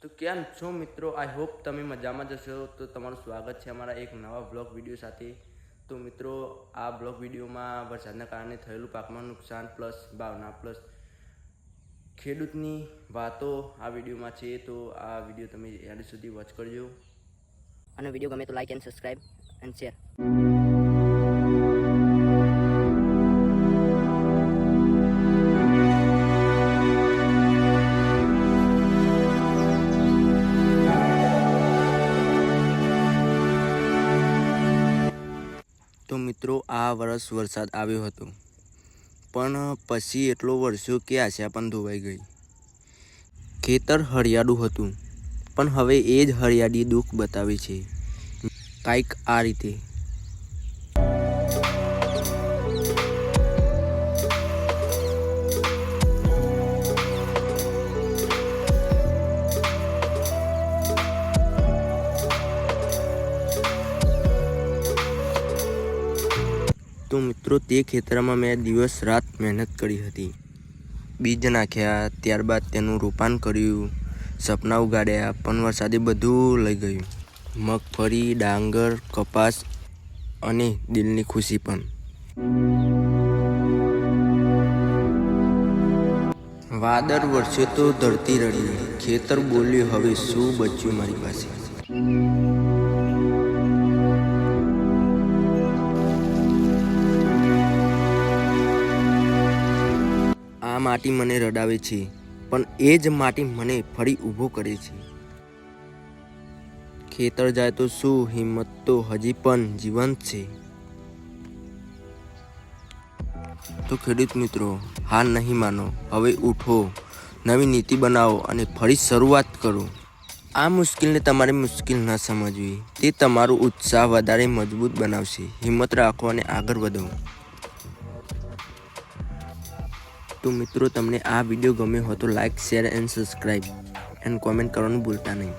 તો કેમ છો મિત્રો? આઈ હોપ તમે મજામાં જ હશો. તો તમારું સ્વાગત છે અમારા એક નવા બ્લોગ વિડીયો સાથે. તો મિત્રો, આ બ્લોગ વિડીયોમાં વરસાદના કારણે થયેલું પાકમાં નુકસાન પ્લસ ભાવના પ્લસ ખેડૂતની વાતો આ વિડીયોમાં છે. તો આ વિડીયો તમે એન્ડ સુધી વોચ કરજો અને વિડીયો ગમે તો like and subscribe and share. તો મિત્રો, આ વર્ષ વરસાદ આવ્યો હતો, પણ પછી એટલો વરસ્યો કે આશા પણ ધોવાઈ ગઈ. ખેતર હરિયાળું હતું, પણ હવે એ જ હરિયાળી દુઃખ બતાવે છે. કાંઈક આ રીતે. તો મિત્રો, તે ખેતરમાં મેં દિવસ રાત મહેનત કરી હતી. બીજ નાખ્યા, ત્યારબાદ તેનું રોપાણ કર્યું, સપના ઉગાડ્યા, પણ વરસાદે બધું લઈ ગયું. મગફળી, ડાંગર, કપાસ અને દિલની ખુશી પણ. વાદળ વરસ્યો તો ધરતી રડી, ખેતર બોલ્યું હવે શું બચ્યું મારી પાસે. આ માટી મને રડાવે છે, પણ એ જ માટી મને ફરી ઊભો કરે છે. ખેતર જાય તો શું, હિંમત તો હજી પણ જીવંત છે. તો ખેડૂત મિત્રો, હાર નહીં માનો, હવે ઉઠો, નવી નીતિ બનાવો અને ફરી શરૂઆત કરો. આ મુશ્કેલને તમારે મુશ્કેલ ન સમજવી, તે તમારું ઉત્સાહ વધારે મજબૂત બનાવશે. હિંમત રાખો અને આગળ વધો. તો મિત્રો, તમને આ વિડીયો ગમ્યો હોય તો like, share and subscribe and comment કરવાનું ભૂલતા નહીં.